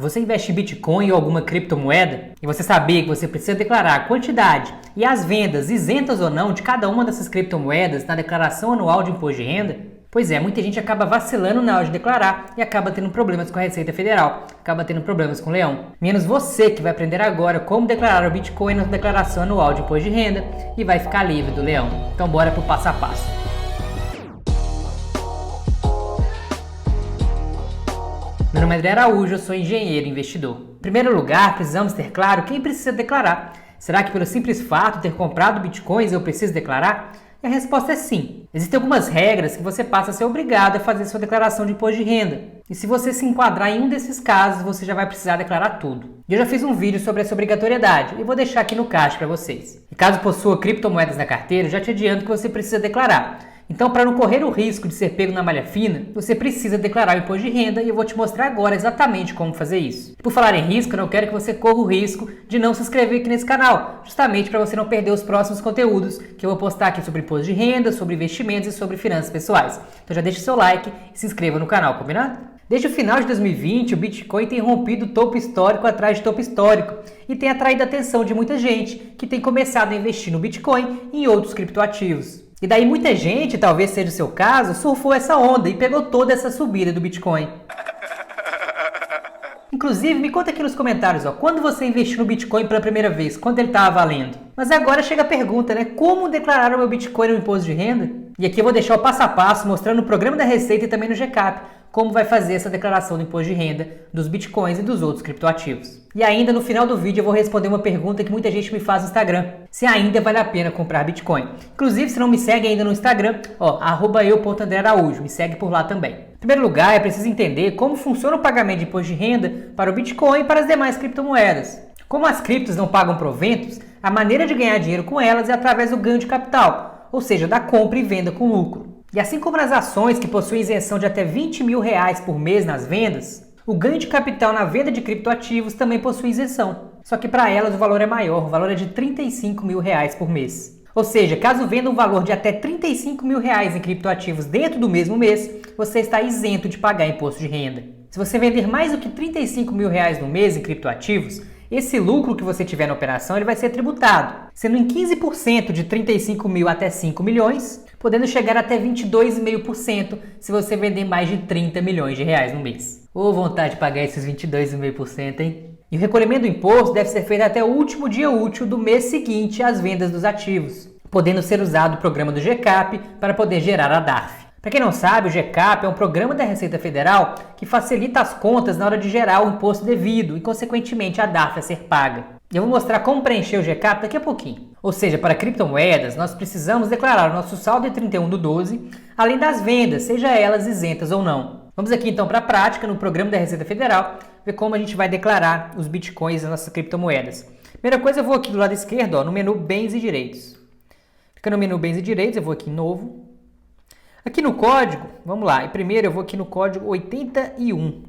Você investe em Bitcoin ou alguma criptomoeda e você sabia que você precisa declarar a quantidade e as vendas isentas ou não de cada uma dessas criptomoedas na declaração anual de imposto de renda? Pois é, muita gente acaba vacilando na hora de declarar e acaba tendo problemas com a Receita Federal, acaba tendo problemas com o Leão. Menos você que vai aprender agora como declarar o Bitcoin na declaração anual de imposto de renda e vai ficar livre do Leão. Então bora pro passo a passo. Meu nome é André Araújo, eu sou engenheiro e investidor. Em primeiro lugar, precisamos ter claro quem precisa declarar. Será que pelo simples fato de ter comprado bitcoins eu preciso declarar? E a resposta é sim. Existem algumas regras que você passa a ser obrigado a fazer sua declaração de imposto de renda. E se você se enquadrar em um desses casos, você já vai precisar declarar tudo. Eu já fiz um vídeo sobre essa obrigatoriedade e vou deixar aqui no card para vocês. E caso possua criptomoedas na carteira, já te adianto que você precisa declarar. Então, para não correr o risco de ser pego na malha fina, você precisa declarar o imposto de renda e eu vou te mostrar agora exatamente como fazer isso. Por falar em risco, eu não quero que você corra o risco de não se inscrever aqui nesse canal, justamente para você não perder os próximos conteúdos que eu vou postar aqui sobre imposto de renda, sobre investimentos e sobre finanças pessoais. Então já deixa o seu like e se inscreva no canal, combinado? Desde o final de 2020, o Bitcoin tem rompido topo histórico atrás de topo histórico e tem atraído a atenção de muita gente que tem começado a investir no Bitcoin e em outros criptoativos. E daí muita gente, talvez seja o seu caso, surfou essa onda e pegou toda essa subida do Bitcoin. Inclusive, me conta aqui nos comentários, quando você investiu no Bitcoin pela primeira vez, quando ele estava valendo? Mas agora chega a pergunta, né? Como declarar o meu Bitcoin no imposto de renda? E aqui eu vou deixar o passo a passo mostrando no programa da Receita e também no GCAP como vai fazer essa declaração do imposto de renda dos Bitcoins e dos outros criptoativos. E ainda no final do vídeo eu vou responder uma pergunta que muita gente me faz no Instagram, se ainda vale a pena comprar Bitcoin. Inclusive, se não me segue ainda no Instagram, @eu.andrearaújo, me segue por lá também. Em primeiro lugar, é preciso entender como funciona o pagamento de imposto de renda para o Bitcoin e para as demais criptomoedas. Como as criptos não pagam proventos, a maneira de ganhar dinheiro com elas é através do ganho de capital, ou seja, da compra e venda com lucro. E assim como nas ações que possuem isenção de até R$20 mil por mês nas vendas, o ganho de capital na venda de criptoativos também possui isenção. Só que para elas o valor é maior, o valor é de R$35 mil por mês. Ou seja, caso venda um valor de até R$35 mil em criptoativos dentro do mesmo mês, você está isento de pagar imposto de renda. Se você vender mais do que R$35 mil no mês em criptoativos, esse lucro que você tiver na operação ele vai ser tributado, sendo em 15% de 35 mil até 5 milhões, podendo chegar até 22,5% se você vender mais de 30 milhões de reais no mês. Ô, vontade de pagar esses 22,5%, hein? E o recolhimento do imposto deve ser feito até o último dia útil do mês seguinte às vendas dos ativos, podendo ser usado o programa do GCAP para poder gerar a DARF. Para quem não sabe, o GCAP é um programa da Receita Federal que facilita as contas na hora de gerar o imposto devido e, consequentemente, a DARF a ser paga. Eu vou mostrar como preencher o GCAP daqui a pouquinho. Ou seja, para criptomoedas, nós precisamos declarar o nosso saldo de 31/12, além das vendas, seja elas isentas ou não. Vamos aqui então para a prática, no programa da Receita Federal, ver como a gente vai declarar os bitcoins das nossas criptomoedas. Primeira coisa, eu vou aqui do lado esquerdo, no menu Bens e Direitos. Fica no menu Bens e Direitos, eu vou aqui em Novo. Aqui no código, vamos lá, e primeiro eu vou aqui no código 81.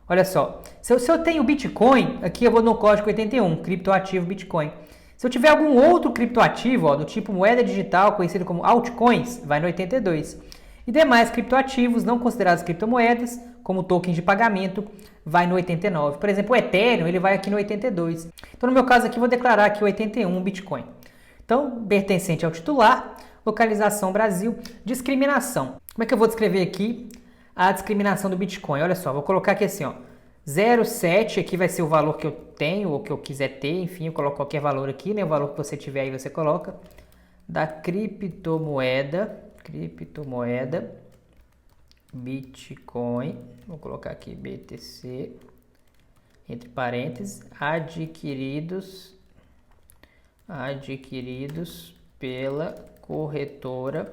Olha só, se eu tenho Bitcoin, aqui eu vou no código 81, criptoativo Bitcoin. Se eu tiver algum outro criptoativo, do tipo moeda digital, conhecido como altcoins, vai no 82. E demais criptoativos não considerados criptomoedas, como tokens de pagamento, vai no 89. Por exemplo, o Ethereum, ele vai aqui no 82. Então, no meu caso aqui, eu vou declarar aqui o 81 Bitcoin. Então, pertencente ao titular, localização Brasil, discriminação. Como é que eu vou descrever aqui a discriminação do Bitcoin? Olha só, vou colocar aqui assim, 0,7, aqui vai ser o valor que eu tenho ou que eu quiser ter, enfim, eu coloco qualquer valor aqui, né? O valor que você tiver aí você coloca, da criptomoeda Bitcoin, vou colocar aqui BTC, entre parênteses, adquiridos pela corretora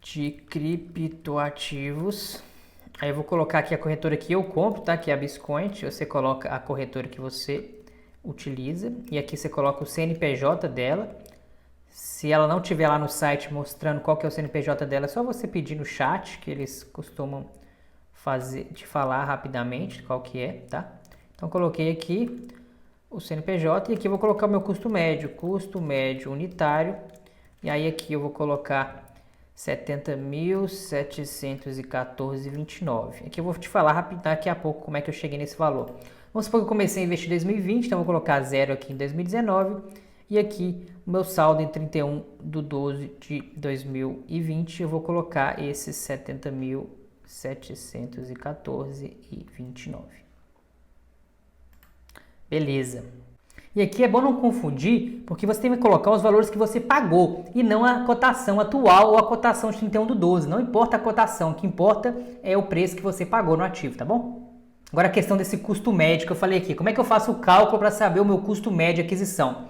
de criptoativos. Aí eu vou colocar aqui a corretora que eu compro, tá? Que é a Biscoint. Você coloca a corretora que você utiliza e aqui você coloca o CNPJ dela. Se ela não tiver lá no site mostrando qual que é o CNPJ dela, é só você pedir no chat, que eles costumam te falar rapidamente qual que é, tá? Então coloquei aqui o CNPJ e aqui eu vou colocar o meu custo médio unitário. E aí aqui eu vou colocar 70.714,29. Aqui eu vou te falar rapidinho daqui a pouco como é que eu cheguei nesse valor. Vamos supor que eu comecei a investir em 2020, então eu vou colocar 0 aqui em 2019 e aqui o meu saldo em 31/12 de 2020 eu vou colocar esses 70.714,29. Beleza. E aqui é bom não confundir, porque você tem que colocar os valores que você pagou e não a cotação atual ou a cotação de 31/12. Não importa a cotação, o que importa é o preço que você pagou no ativo, tá bom? Agora a questão desse custo médio que eu falei aqui. Como é que eu faço o cálculo para saber o meu custo médio de aquisição?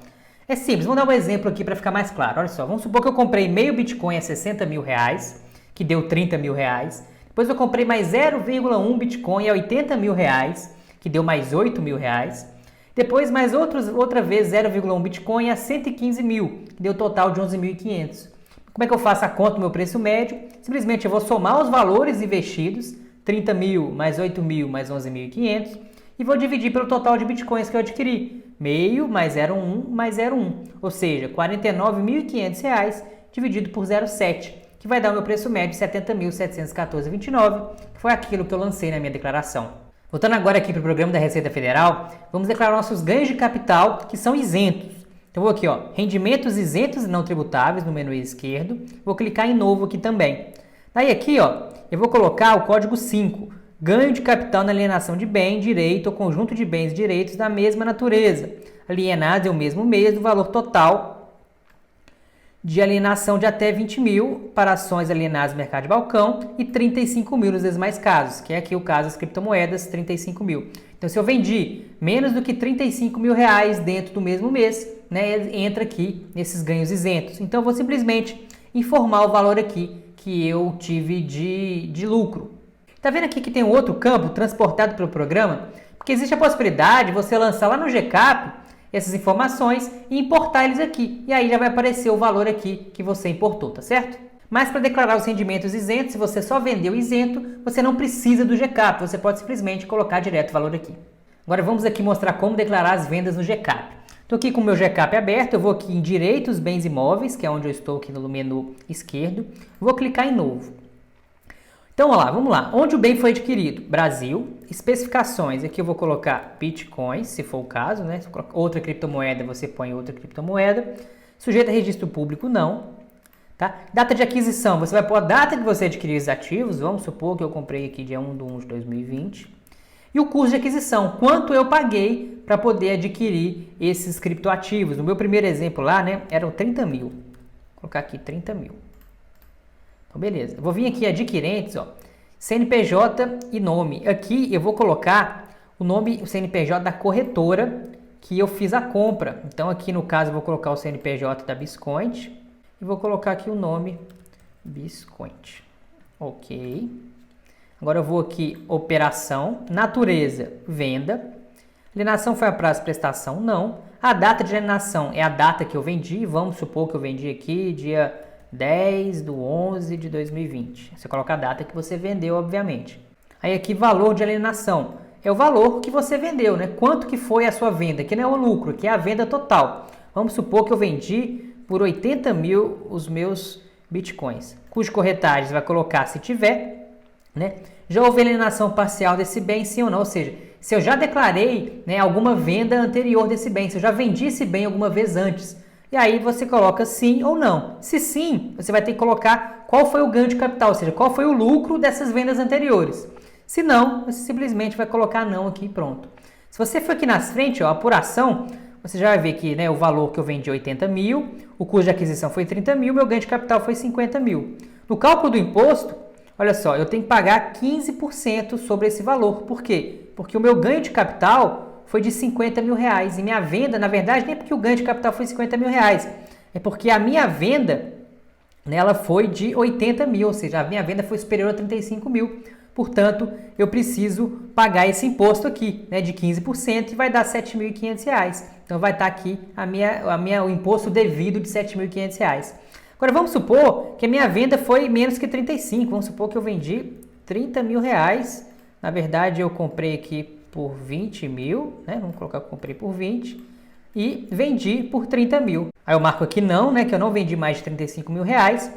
É simples, vamos dar um exemplo aqui para ficar mais claro. Olha só, vamos supor que eu comprei meio Bitcoin a 60 mil reais, que deu 30 mil reais. Depois eu comprei mais 0,1 Bitcoin a 80 mil reais, que deu mais 8 mil reais. Depois, mais outra vez, 0,1 Bitcoin a 115 mil, que deu total de 11.500. Como é que eu faço a conta do meu preço médio? Simplesmente eu vou somar os valores investidos, 30 mil, mais 8 mil, mais 11.500, e vou dividir pelo total de Bitcoins que eu adquiri. Meio mais 0,1 mais 0,1, ou seja, R$ 49.500 dividido por 0,7, que vai dar o meu preço médio de 70.714,29, que foi aquilo que eu lancei na minha declaração. Voltando agora aqui para o programa da Receita Federal, vamos declarar nossos ganhos de capital que são isentos. Então vou aqui, ó, rendimentos isentos e não tributáveis no menu esquerdo, vou clicar em novo aqui também. Daí aqui, ó, eu vou colocar o código 5, ganho de capital na alienação de bem, direito ou conjunto de bens e direitos da mesma natureza, alienados em um mesmo mês do valor total de alienação de até 20 mil para ações alienadas no mercado de balcão e 35 mil nos demais casos, que é aqui o caso das criptomoedas, 35 mil. Então, se eu vendi menos do que 35 mil reais dentro do mesmo mês, né, entra aqui nesses ganhos isentos. Então, eu vou simplesmente informar o valor aqui que eu tive de lucro. Tá vendo aqui que tem um outro campo transportado pelo programa? Porque existe a possibilidade de você lançar lá no GCAP essas informações e importar eles aqui. E aí já vai aparecer o valor aqui que você importou, tá certo? Mas para declarar os rendimentos isentos, se você só vendeu isento, você não precisa do GCAP, você pode simplesmente colocar direto o valor aqui. Agora vamos aqui mostrar como declarar as vendas no GCAP. Estou aqui com o meu GCAP aberto, eu vou aqui em Direitos, Bens Imóveis, que é onde eu estou aqui no menu esquerdo, vou clicar em Novo. Então, olha lá, vamos lá. Onde o bem foi adquirido? Brasil. Especificações. Aqui eu vou colocar Bitcoins, se for o caso, né? Se colocar outra criptomoeda, você põe outra criptomoeda. Sujeito a registro público, não. Tá? Data de aquisição. Você vai pôr a data que você adquiriu os ativos. Vamos supor que eu comprei aqui dia 1/1 de 2020. E o custo de aquisição. Quanto eu paguei para poder adquirir esses criptoativos. No meu primeiro exemplo lá, né? Eram 30 mil. Vou colocar aqui 30 mil. Então, beleza. Eu vou vir aqui adquirentes, ó, CNPJ e nome. Aqui eu vou colocar o nome, o CNPJ da corretora que eu fiz a compra. Então, aqui no caso, eu vou colocar o CNPJ da Biscoint e vou colocar aqui o nome Biscoint. Ok. Agora eu vou aqui, operação, natureza, venda. Alienação foi a prazo de prestação? Não. A data de alienação é a data que eu vendi. Vamos supor que eu vendi aqui dia 10/11 de 2020. Você coloca a data que você vendeu, obviamente. Aí aqui, valor de alienação. É o valor que você vendeu, né? Quanto que foi a sua venda? Aqui não é o lucro, aqui é a venda total. Vamos supor que eu vendi por 80 mil os meus bitcoins. Custo de corretagem, você vai colocar se tiver, né? Já houve alienação parcial desse bem, sim ou não? Ou seja, se eu já declarei, né, alguma venda anterior desse bem, se eu já vendi esse bem alguma vez antes. E aí você coloca sim ou não. Se sim, você vai ter que colocar qual foi o ganho de capital, ou seja, qual foi o lucro dessas vendas anteriores. Se não, você simplesmente vai colocar não aqui e pronto. Se você for aqui nas frente, ó, apuração, você já vai ver que, né, o valor que eu vendi 80 mil, o custo de aquisição foi 30 mil, meu ganho de capital foi 50 mil. No cálculo do imposto, olha só, eu tenho que pagar 15% sobre esse valor. Por quê? Porque o meu ganho de capital foi de 50 mil reais. E minha venda, na verdade, nem é porque o ganho de capital foi 50 mil reais. É porque a minha venda, né, ela foi de 80 mil, ou seja, a minha venda foi superior a 35 mil. Portanto, eu preciso pagar esse imposto aqui, né, de 15% e vai dar R$ 7.500. Então, vai estar aqui o imposto devido de R$ 7.500. Agora, vamos supor que a minha venda foi menos que 35. Vamos supor que eu vendi 30 mil reais. Na verdade, eu comprei aqui por 20 mil, né? Vamos colocar que eu comprei por 20 e vendi por 30 mil. Aí eu marco aqui não, né? Que eu não vendi mais de 35 mil reais.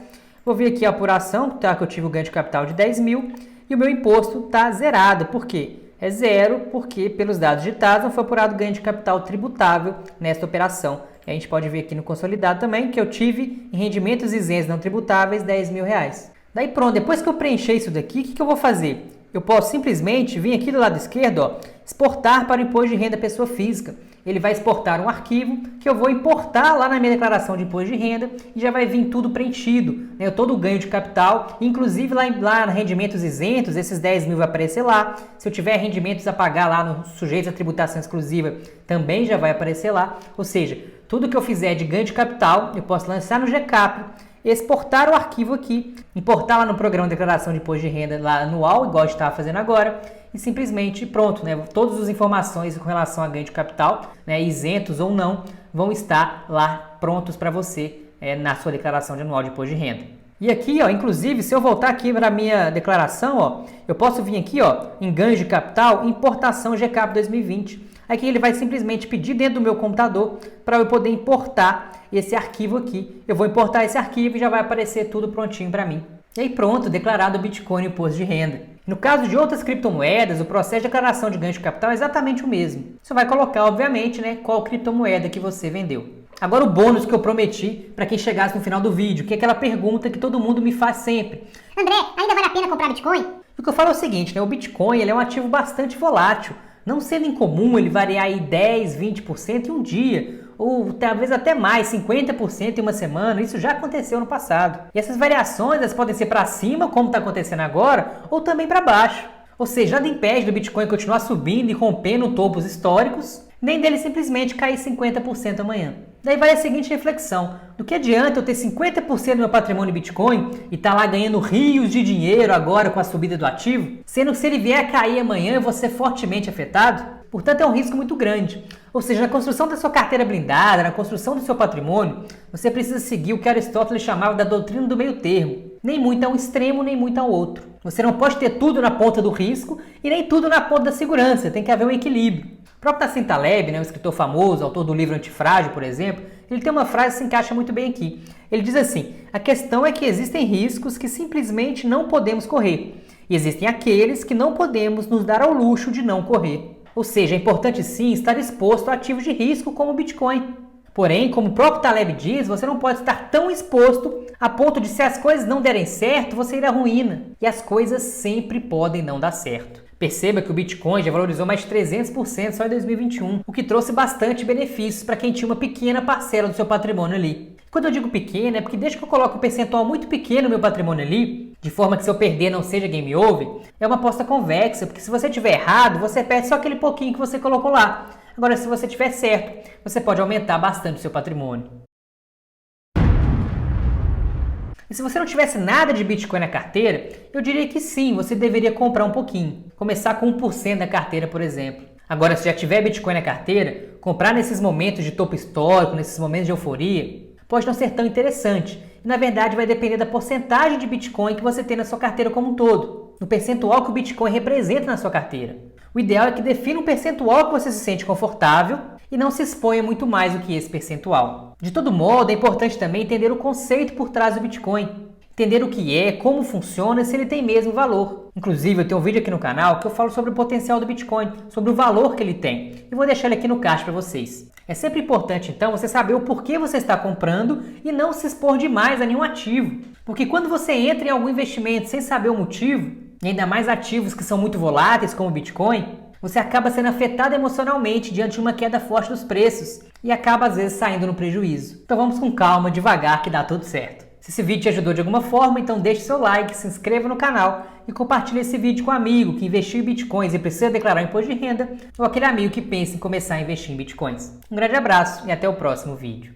Vou vir aqui a apuração, tá, que eu tive o ganho de capital de 10 mil e o meu imposto está zerado. Por quê? É zero porque, pelos dados digitados, não foi apurado ganho de capital tributável nesta operação. E a gente pode ver aqui no consolidado também que eu tive em rendimentos isentos não tributáveis 10 mil reais. Daí pronto, depois que eu preencher isso daqui, o que eu vou fazer? Eu posso simplesmente vir aqui do lado esquerdo, ó, exportar para o imposto de renda pessoa física. Ele vai exportar um arquivo que eu vou importar lá na minha declaração de imposto de renda e já vai vir tudo preenchido, né? Todo o ganho de capital, inclusive lá em rendimentos isentos, esses 10 mil vai aparecer lá. Se eu tiver rendimentos a pagar lá no sujeito à tributação exclusiva, também já vai aparecer lá. Ou seja, tudo que eu fizer de ganho de capital, eu posso lançar no GCAP, exportar o arquivo aqui, importar lá no programa de declaração de imposto de renda lá anual, igual a gente estava fazendo agora, e simplesmente pronto, né? Todas as informações com relação a ganho de capital, né, isentos ou não, vão estar lá prontos para você na sua declaração de anual de imposto de renda. E aqui, ó, inclusive, se eu voltar aqui para a minha declaração, ó, eu posso vir aqui, ó, em ganho de capital, importação GCAP 2020. Aqui ele vai simplesmente pedir dentro do meu computador para eu poder importar esse arquivo aqui. Eu vou importar esse arquivo e já vai aparecer tudo prontinho para mim. E aí pronto, declarado o Bitcoin e o imposto de renda. No caso de outras criptomoedas, o processo de declaração de ganho de capital é exatamente o mesmo. Você vai colocar, obviamente, né, qual criptomoeda que você vendeu. Agora o bônus que eu prometi para quem chegasse no final do vídeo, que é aquela pergunta que todo mundo me faz sempre. André, ainda vale a pena comprar Bitcoin? O que eu falo é o seguinte, né, o Bitcoin ele é um ativo bastante volátil. Não sendo incomum ele variar aí 10, 20% em um dia, ou talvez até mais, 50% em uma semana. Isso já aconteceu no passado. E essas variações elas podem ser para cima, como está acontecendo agora, ou também para baixo. Ou seja, nada impede do Bitcoin continuar subindo e rompendo topos históricos, nem dele simplesmente cair 50% amanhã. Daí vai a seguinte reflexão: do que adianta eu ter 50% do meu patrimônio em Bitcoin e estar lá ganhando rios de dinheiro agora com a subida do ativo, sendo que se ele vier a cair amanhã eu vou ser fortemente afetado? Portanto, é um risco muito grande. Ou seja, na construção da sua carteira blindada, na construção do seu patrimônio, você precisa seguir o que Aristóteles chamava da doutrina do meio termo. Nem muito a um extremo, nem muito ao outro. Você não pode ter tudo na ponta do risco e nem tudo na ponta da segurança. Tem que haver um equilíbrio. O próprio Nassim Taleb, né, um escritor famoso, autor do livro Antifrágil, por exemplo, ele tem uma frase que se encaixa muito bem aqui. Ele diz assim: a questão é que existem riscos que simplesmente não podemos correr. E existem aqueles que não podemos nos dar ao luxo de não correr. Ou seja, é importante sim estar exposto a ativos de risco como o Bitcoin. Porém, como o próprio Taleb diz, você não pode estar tão exposto a ponto de, se as coisas não derem certo, você ir à ruína. E as coisas sempre podem não dar certo. Perceba que o Bitcoin já valorizou mais de 300% só em 2021, o que trouxe bastante benefícios para quem tinha uma pequena parcela do seu patrimônio ali. Quando eu digo pequena, é porque desde que eu coloco um percentual muito pequeno no meu patrimônio ali, de forma que se eu perder não seja game over, é uma aposta convexa, porque se você tiver errado, você perde só aquele pouquinho que você colocou lá. Agora, se você tiver certo, você pode aumentar bastante o seu patrimônio. E se você não tivesse nada de Bitcoin na carteira, eu diria que sim, você deveria comprar um pouquinho. Começar com 1% da carteira, por exemplo. Agora, se já tiver Bitcoin na carteira, comprar nesses momentos de topo histórico, nesses momentos de euforia, pode não ser tão interessante. E, na verdade, vai depender da porcentagem de Bitcoin que você tem na sua carteira como um todo. No percentual que o Bitcoin representa na sua carteira. O ideal é que defina um percentual que você se sente confortável e não se exponha muito mais do que esse percentual. De todo modo, é importante também entender o conceito por trás do Bitcoin. Entender o que é, como funciona e se ele tem mesmo valor. Inclusive, eu tenho um vídeo aqui no canal que eu falo sobre o potencial do Bitcoin, sobre o valor que ele tem. E vou deixar ele aqui no card para vocês. É sempre importante, então, você saber o porquê você está comprando e não se expor demais a nenhum ativo. Porque quando você entra em algum investimento sem saber o motivo, e ainda mais ativos que são muito voláteis, como o Bitcoin, você acaba sendo afetado emocionalmente diante de uma queda forte dos preços e acaba, às vezes, saindo no prejuízo. Então vamos com calma, devagar, que dá tudo certo. Se esse vídeo te ajudou de alguma forma, então deixe seu like, se inscreva no canal e compartilhe esse vídeo com um amigo que investiu em Bitcoins e precisa declarar o imposto de renda, ou aquele amigo que pensa em começar a investir em Bitcoins. Um grande abraço e até o próximo vídeo.